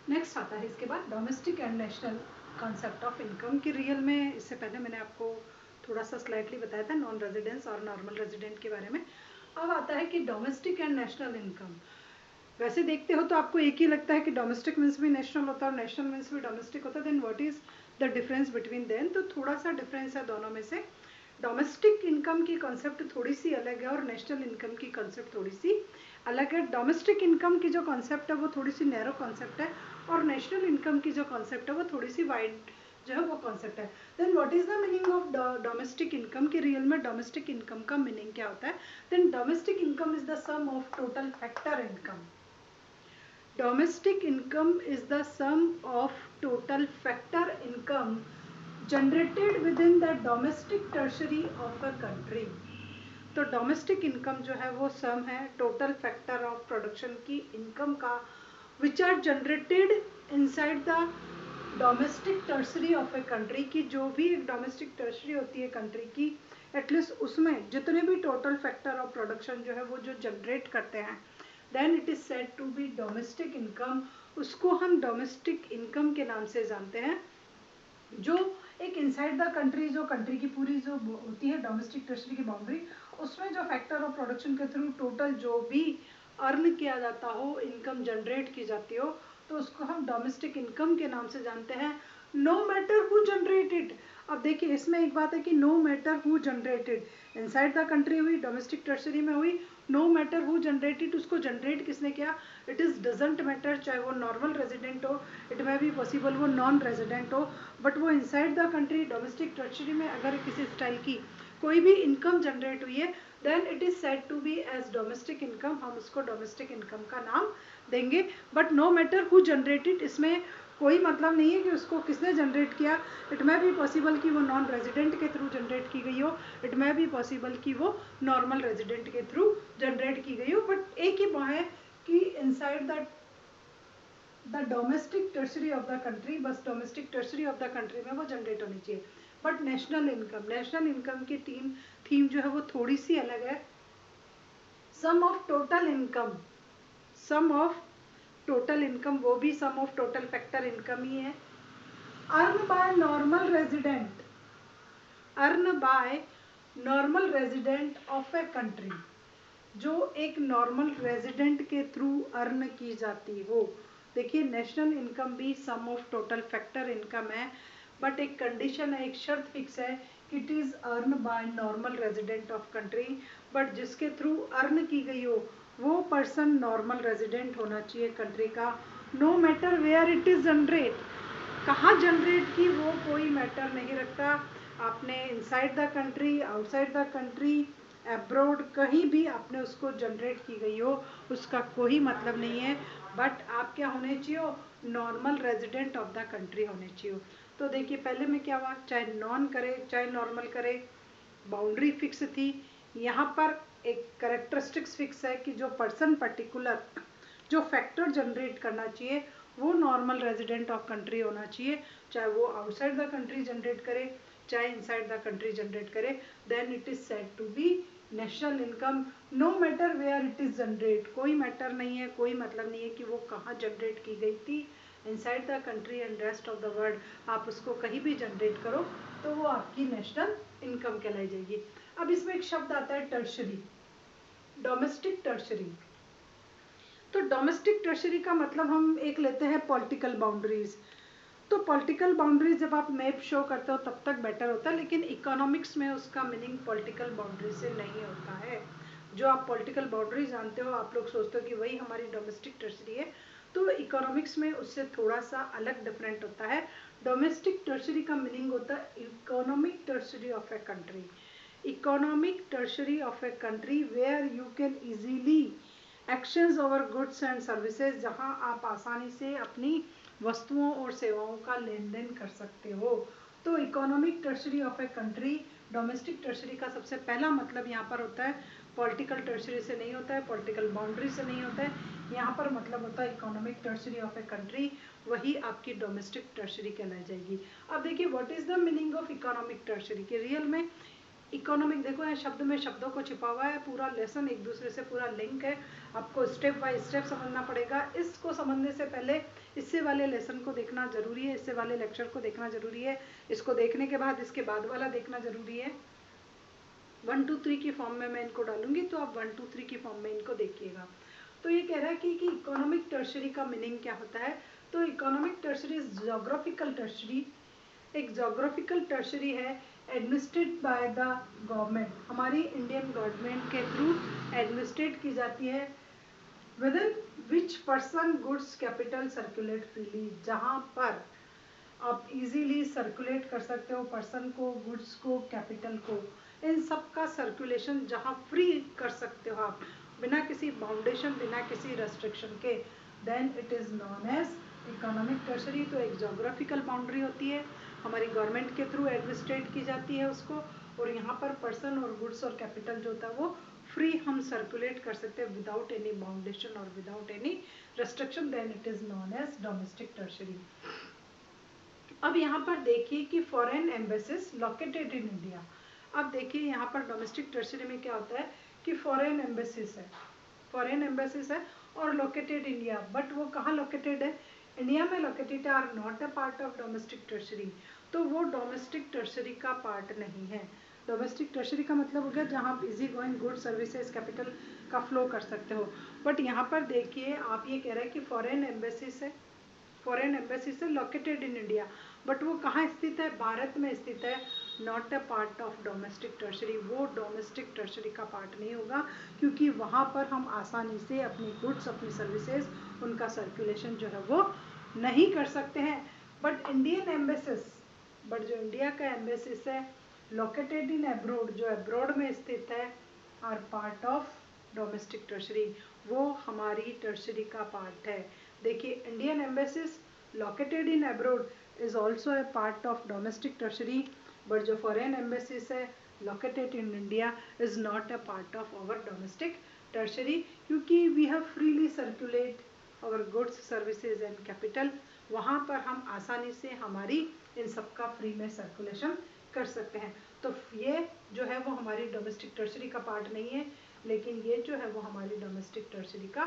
Next आता है इसके बाद domestic and national concept of income की रियल में इससे पहले मैंने आपको थोड़ा सा स्लाइटली बताया था नॉन रेजिडेंस और नॉर्मल रेजिडेंट के बारे में। अब आता है कि डोमेस्टिक एंड नेशनल इनकम। वैसे देखते हो तो आपको एक ही लगता है कि डोमेस्टिक मीन्स भी नेशनल होता है और नेशनल मीन्स भी डोमेस्टिक होता है, then what is the difference between them. तो थोड़ा सा डिफरेंस है दोनों में से। डोमेस्टिक इनकम की कॉन्सेप्ट थोड़ी सी अलग है और नेशनल इनकम की कॉन्सेप्ट थोड़ी सी अलग है। डोमेस्टिक इनकम की जो कॉन्सेप्ट है वो थोड़ी सी नैरो कॉन्सेप्ट है और नेशनल इनकम की जो कॉन्सेप्ट है वो थोड़ी सी वाइड जो है वो कॉन्सेप्ट है। Then what is the meaning of domestic income की रियल में डोमेस्टिक इनकम का मीनिंग क्या होता है। Then domestic income is the sum of total factor income. Domestic income is the sum of total factor income generated within the domestic tertiary of a country। तो domestic income जो है वो sum है total factor of production की income का which are generated inside the domestic territory of a country की जो भी एक डोमेस्टिक टर्सरी होती है कंट्री की एटलीस्ट उसमें जितने भी टोटल फैक्टर ऑफ प्रोडक्शन जो है वो जो जनरेट करते हैं then it is said to be domestic income. उसको हम डोमेस्टिक इनकम के नाम से जानते हैं। जो एक इनसाइड द कंट्री जो कंट्री की पूरी जो होती है डोमेस्टिक टर्सरी की बाउंड्री उसमें जो फैक्टर ऑफ प्रोडक्शन के थ्रू टोटल जो भी अर्न किया जाता हो इनकम जनरेट की जाती हो तो उसको हम डोमेस्टिक इनकम के नाम से जानते हैं। No matter who generated. अब देखिए इसमें एक बात है कि no matter who generated inside the country हुई डोमेस्टिक टर्सरी में हुई नो मैटर हु जनरेटेड उसको जनरेट किसने किया इट इज डजेंट मैटर चाहे वो नॉर्मल रेजिडेंट हो इट मे बी पॉसिबल वो नॉन रेजिडेंट हो बट वो inside the country domestic territory में अगर किसी स्टाइल की कोई भी इनकम जनरेट हुई है then it is said to be as domestic income. हम उसको डोमेस्टिक इनकम का नाम देंगे but no matter who generated इसमें कोई मतलब नहीं है कि उसको किसने जनरेट किया। इट मे बी पॉसिबल कि वो नॉन रेजिडेंट के थ्रू जनरेट की गई हो इट मे बी पॉसिबल कि वो नॉर्मल रेजिडेंट के थ्रू जनरेट की गई हो बट एक ही है कि inside the domestic territory of the country बस domestic territory of the country में वो जनरेट होनी चाहिए। बट नेशनल इनकम की थीम जो है वो थोड़ी सी अलग है। Sum of total income sum of total income वो भी सम ऑफ टोटल फैक्टर इनकम ही है। Earn by normal resident earn by normal resident of a country जो एक नॉर्मल रेजिडेंट के थ्रू अर्न की जाती हो। देखिए नेशनल इनकम भी सम ऑफ टोटल फैक्टर इनकम है बट एक कंडीशन है एक शर्त फिक्स है कि it is earn by normal resident of country but जिसके थ्रू अर्न की गई हो वो पर्सन नॉर्मल रेजिडेंट होना चाहिए कंट्री का। No matter where it is generate कहाँ जनरेट की वो कोई मैटर नहीं रखता। आपने inside the country outside the country abroad कहीं भी आपने उसको जनरेट की गई हो उसका कोई मतलब नहीं है बट आप क्या होने चाहिए normal resident of the country होने चाहिए। तो देखिए पहले में क्या हुआ चाहे नॉन करे चाहे नॉर्मल करे बाउंड्री फिक्स थी। यहाँ पर एक करेक्टरिस्टिक्स फिक्स है कि जो पर्सन पर्टिकुलर जो फैक्टर जनरेट करना चाहिए वो नॉर्मल रेजिडेंट ऑफ कंट्री होना चाहिए चाहे वो आउटसाइड द कंट्री जनरेट करे चाहे इनसाइड द कंट्री जनरेट करे then it is said to be national income. No matter where it is generate कोई मैटर नहीं है कोई मतलब नहीं है कि वो कहाँ जनरेट की गई थी inside the country and rest of the world आप उसको कहीं भी जनरेट करो तो वो आपकी नेशनल इनकम कहलाई जाएगी। अब इसमें एक शब्द आता है टर्शरी डोमेस्टिक टर्शरी। तो डोमेस्टिक टर्शरी का मतलब हम एक लेते हैं पॉलिटिकल बाउंड्रीज। तो पॉलिटिकल बाउंड्रीज जब आप मैप शो करते हो तब तक बेटर होता है लेकिन इकोनॉमिक्स में उसका मीनिंग पॉलिटिकल बाउंड्री से नहीं होता है। जो आप पॉलिटिकल बाउंड्री जानते हो आप लोग सोचते हो कि वही हमारी डोमेस्टिक टर्शरी है तो इकोनॉमिक्स में उससे थोड़ा सा अलग डिफरेंट होता है। डोमेस्टिक टर्शरी का मीनिंग होता है economic territory of a country. Economic territory of a country where you can easily exchange over goods and services जहां आप आसानी से अपनी वस्तुओं और सेवाओं का लेन देन कर सकते हो। तो economic territory of a country domestic tertiary का सबसे पहला मतलब यहाँ पर होता है पॉलिटिकल टर्शरी से नहीं होता है पॉलिटिकल बाउंड्री से नहीं होता है यहाँ पर मतलब होता है economic territory of a country वही आपकी डोमेस्टिक टर्शरी कहलाई जाएगी। अब देखिए what is the meaning of economic tertiary के रियल में इकोनॉमिक, देखो यहाँ शब्द में शब्दों को छिपा हुआ है, पूरा लेसन एक दूसरे से पूरा लिंक है, आपको स्टेप बाय स्टेप समझना पड़ेगा। इसको समझने से पहले इससे वाले लेसन को देखना जरूरी है, इससे वाले लेक्चर को देखना जरूरी है, इसको देखने के बाद इसके बाद वाला देखना जरूरी है। 1 2 3 की फॉर्म में मैं इनको डालूंगी, तो आप 1 2 3 की फॉर्म में इनको देखिएगा। तो ये कह रहा है कि इकोनॉमिक टर्शरी का मीनिंग क्या होता है। तो economic tertiary is geographical tertiary, एक ज्योग्राफिकल टर्शरी है एडमिनिस्ट्रेट बाय द गवर्नमेंट, हमारी इंडियन गवर्नमेंट के थ्रू एडमिनिस्ट्रेट की जाती है, within which person goods capital circulate freely, जहाँ पर आप इजीली सर्कुलेट कर सकते हो पर्सन को, गुड्स को, कैपिटल को, इन सब का सर्कुलेशन जहाँ फ्री कर सकते हो आप, बिना किसी बाउंडेशन, बिना किसी रेस्ट्रिक्शन के, then it is known as economic territory. तो एक जोग्राफिकल बाउंड्री होती है, हमारी गवर्नमेंट के थ्रू एडमिनिस्ट्रेट की जाती है उसको, और यहाँ पर पर्सन और गुड्स और कैपिटल जो होता है वो फ्री हम सर्कुलेट कर सकते हैं विदाउट एनी बाउंडेशन और without any restriction, then it is known as domestic territory. अब यहाँ पर देखिए कि foreign embassies located in India. अब देखिए यहाँ पर डोमेस्टिक टर्शरी में क्या होता है कि फॉरेन एम्बेसीज है, फॉरेन एम्बेसीज है और लोकेटेड इंडिया, बट वो कहाँ लोकेटेड है, इंडिया में लोकेटेड है, are not a part of domestic territory. तो वो डोमेस्टिक टर्शरी का पार्ट नहीं है। डोमेस्टिक टर्शरी का मतलब हो गया जहाँ आप easy going good services capital का फ्लो कर सकते हो, बट यहाँ पर देखिए आप ये कह रहे हैं कि फॉरेन एम्बेसीज है, फॉरेन एम्बेसी से लोकेटेड इन इंडिया, बट वो कहाँ स्थित है, भारत में स्थित है, not a part of domestic territory, वो डोमेस्टिक टर्शरी का पार्ट नहीं होगा, क्योंकि वहाँ पर हम आसानी से अपनी गुड्स, अपनी सर्विसेज, उनका सर्कुलेशन जो है वो नहीं कर सकते हैं। बट इंडियन एम्बेसीज, बट जो इंडिया का एम्बेसीज है लोकेटेड इन अब्रोड, जो अब्रोड में स्थित है, are part of domestic territory, वो हमारी टर्शरी का पार्ट है। देखिए Indian embassies located in abroad is also a part of domestic territory, but जो फॉरेन एम्बेसीज है located in India is not a part of our domestic territory, क्योंकि we have freely circulate our goods services and capital, वहाँ पर हम आसानी से हमारी इन सब का फ्री में सर्कुलेशन कर सकते हैं। तो ये जो है वो हमारी डोमेस्टिक टर्शरी का पार्ट नहीं है, लेकिन ये जो है वो हमारी डोमेस्टिक टर्शरी का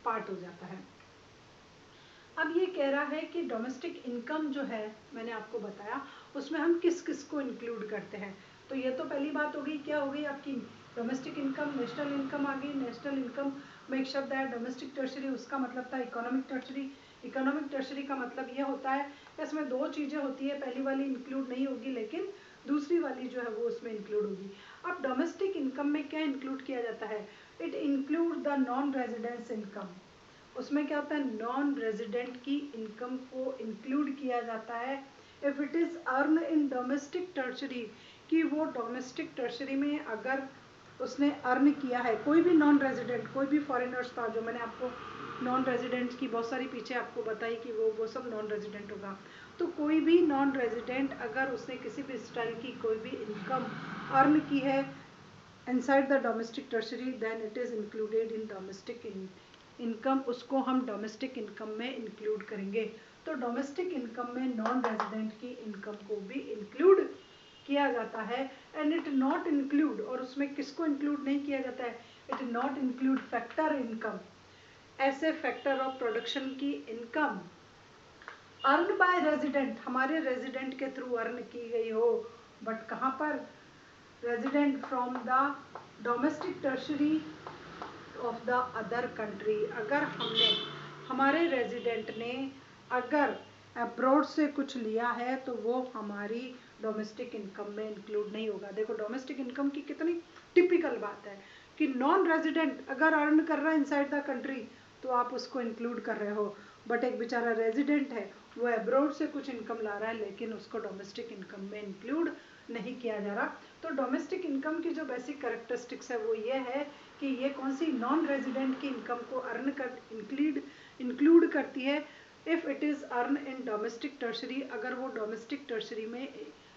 पार्ट हो जाता है। अब ये कह रहा है कि डोमेस्टिक इनकम जो है मैंने आपको बताया उसमें हम किस किस को इंक्लूड करते हैं। तो ये तो पहली बात हो गई, क्या हो गई आपकी डोमेस्टिक इनकम, नेशनल इनकम आ गई। नेशनल इनकम में एक शब्द है डोमेस्टिक टर्शरी, उसका मतलब था इकोनॉमिक टर्शरी। इकोनॉमिक टर्शरी का मतलब ये होता है कि इसमें दो चीज़ें होती है, पहली वाली इंक्लूड नहीं होगी लेकिन दूसरी वाली जो है वो उसमें इंक्लूड होगी। अब डोमेस्टिक इनकम में क्या इंक्लूड किया जाता है, it include the non residence income. उसमें क्या होता है, नॉन रेजिडेंट की इनकम को इंक्लूड किया जाता है if it is earn in domestic tertiary, कि वो डोमेस्टिक टर्शरी में अगर उसने अर्न किया है, कोई भी नॉन रेजिडेंट, कोई भी फॉरेनर्स था, जो मैंने आपको नॉन रेजिडेंट की बहुत सारी पीछे आपको बताई कि वो सब नॉन रेजिडेंट होगा। तो कोई भी नॉन रेजिडेंट अगर उसने किसी भी स्टाइल की कोई भी इनकम अर्न की है inside the domestic territory, then it is included in domestic income, उसको हम डोमेस्टिक इनकम में इंक्लूड करेंगे। तो डोमेस्टिक इनकम में नॉन रेजिडेंट की इनकम को भी इंक्लूड किया जाता है। एंड इट नॉट इंक्लूड, और उसमें किसको इंक्लूड नहीं किया जाता है, it not include factor income, ऐसे फैक्टर ऑफ प्रोडक्शन की इनकम अर्न बाय रेजिडेंट, हमारे रेजिडेंट के थ्रू अर्न की गई हो, बट कहाँ पर, resident from the domestic tertiary of the other country. अगर हमने, हमारे रेजिडेंट ने अगर अब्रॉड से कुछ लिया है तो वो हमारी डोमेस्टिक इनकम में इंक्लूड नहीं होगा। देखो डोमेस्टिक इनकम की कितनी टिपिकल बात है कि नॉन रेजिडेंट अगर अर्न कर रहा है इनसाइड द कंट्री तो आप उसको इंक्लूड कर रहे हो, बट एक बेचारा रेजिडेंट है वो अब्रॉड से कुछ इनकम ला रहा है लेकिन उसको डोमेस्टिक इनकम में इंक्लूड नहीं किया जा रहा। तो डोमेस्टिक इनकम की जो बेसिक कैरेक्टरिस्टिक्स है वो ये है कि ये कौन सी, नॉन रेजिडेंट की इनकम को अर्न कर इंक्लूड करती है if it is earn in domestic tertiary, अगर वो डोमेस्टिक टर्शरी में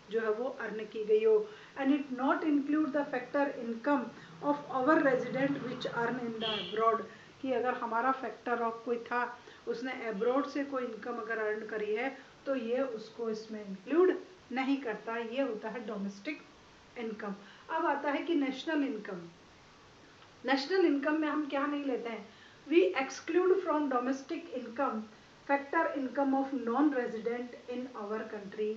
जो है वो अर्न की गई हो। And it not include the factor income of our resident which earn in the abroad, कि अगर हमारा फैक्टर ऑफ कोई था उसने अब्रॉड से कोई इनकम अगर अर्न करी है तो ये उसको इसमें इंक्लूड नहीं करता, ये होता है डोमेस्टिक इनकम। अब आता है कि नेशनल इनकम। नेशनल इनकम में हम क्या नहीं लेते हैं, we exclude from domestic income factor income of non resident in our country.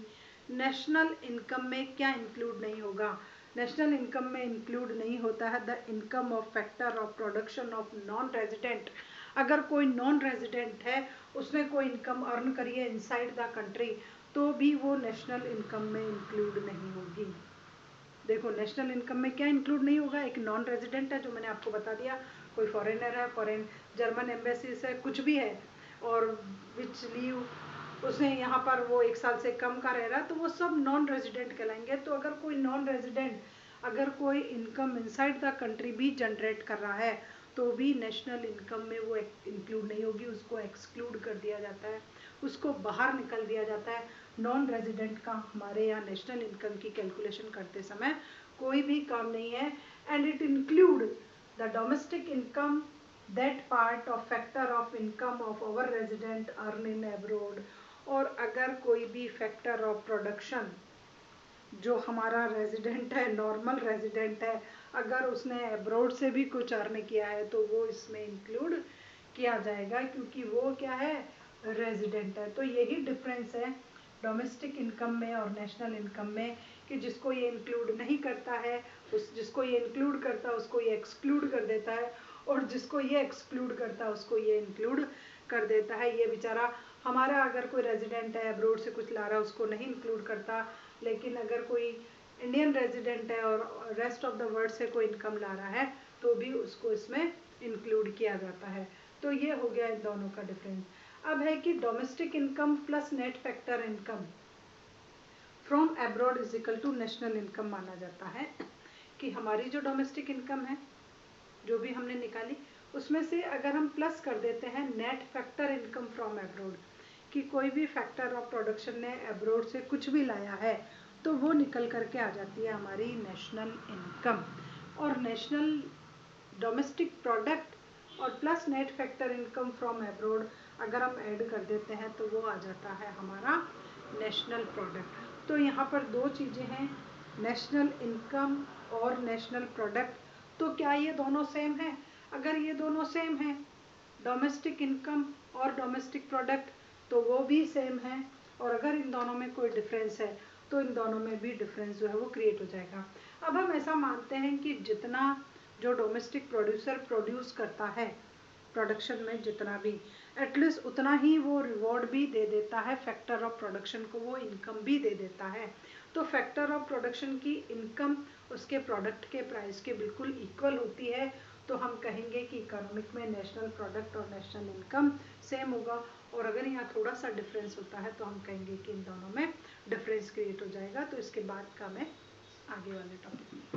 National income में क्या इंक्लूड नहीं होगा, नेशनल इनकम में इंक्लूड नहीं होता है the income of factor of production of non resident. अगर कोई नॉन रेजिडेंट है, उसने कोई इनकम अर्न करी है इनसाइड द कंट्री, तो भी वो नेशनल इनकम में इंक्लूड नहीं होगी। देखो नेशनल इनकम में क्या इंक्लूड नहीं होगा, एक नॉन रेजिडेंट है जो मैंने आपको बता दिया, कोई फॉरेनर है, फॉरेन जर्मन एम्बेसी से कुछ भी है, और विच लीव उसने यहाँ पर वो 1 साल से कम का रह रहा है, तो वो सब नॉन रेजिडेंट कहलाएंगे। तो अगर कोई नॉन रेजिडेंट अगर कोई इनकम इनसाइड द कंट्री भी जनरेट कर रहा है, तो भी नेशनल इनकम में वो इंक्लूड नहीं होगी, उसको एक्सक्लूड कर दिया जाता है, उसको बाहर निकल दिया जाता है। नॉन रेजिडेंट का हमारे यहाँ नेशनल इनकम की कैलकुलेशन करते समय कोई भी काम नहीं है। And it include the domestic income that part of factor of income of our resident earn in abroad. और अगर कोई भी फैक्टर ऑफ प्रोडक्शन जो हमारा रेजिडेंट है, नॉर्मल रेजिडेंट है, अगर उसने अब्रॉड से भी कुछ अर्न किया है तो वो इसमें इंक्लूड किया जाएगा, क्योंकि वो क्या है, रेजिडेंट है। तो यही डिफरेंस है डोमेस्टिक इनकम में और नेशनल इनकम में, कि जिसको ये इंक्लूड नहीं करता है, उस जिसको ये इंक्लूड करता है उसको ये एक्सक्लूड कर देता है, और जिसको ये एक्सक्लूड करता है उसको ये इंक्लूड कर देता है। ये बेचारा हमारा अगर कोई रेजिडेंट है अब्रॉड से कुछ ला रहा है उसको नहीं इंक्लूड करता, लेकिन अगर कोई इंडियन रेजिडेंट है और रेस्ट ऑफ द वर्ल्ड से कोई इनकम ला रहा है तो भी उसको इसमें इंक्लूड किया जाता है। तो ये हो गया इन दोनों का डिफरेंस। अब है कि domestic income plus net factor income from abroad is equal to national income माना जाता है, कि हमारी जो डोमेस्टिक इनकम है जो भी हमने निकाली उसमें से अगर हम प्लस कर देते हैं net factor income from abroad, कि कोई भी फैक्टर ऑफ प्रोडक्शन ने अब्रॉड से कुछ भी लाया है तो वो निकल करके आ जाती है हमारी नेशनल इनकम। और नेशनल डोमेस्टिक प्रोडक्ट और plus net factor income from abroad अगर हम ऐड कर देते हैं तो वो आ जाता है हमारा नेशनल प्रोडक्ट। तो यहाँ पर दो चीज़ें हैं, नेशनल इनकम और नेशनल प्रोडक्ट। तो क्या ये दोनों सेम है? अगर ये दोनों सेम है, डोमेस्टिक इनकम और डोमेस्टिक प्रोडक्ट, तो वो भी सेम है। और अगर इन दोनों में कोई डिफरेंस है तो इन दोनों में भी डिफरेंस जो है वो क्रिएट हो जाएगा। अब हम ऐसा मानते हैं कि जितना जो डोमेस्टिक प्रोड्यूसर प्रोड्यूस करता है प्रोडक्शन में, जितना भी एटलीस्ट उतना ही वो रिवॉर्ड भी दे देता है फैक्टर ऑफ प्रोडक्शन को, वो इनकम भी दे देता है। तो फैक्टर ऑफ प्रोडक्शन की इनकम उसके प्रोडक्ट के प्राइस के बिल्कुल इक्वल होती है। तो हम कहेंगे कि इकोनॉमिक में नेशनल प्रोडक्ट और नेशनल इनकम सेम होगा। और अगर यहाँ थोड़ा सा डिफरेंस होता है तो हम कहेंगे कि इन दोनों में डिफरेंस क्रिएट हो जाएगा। तो इसके बाद का मैं आगे वाले टॉपिक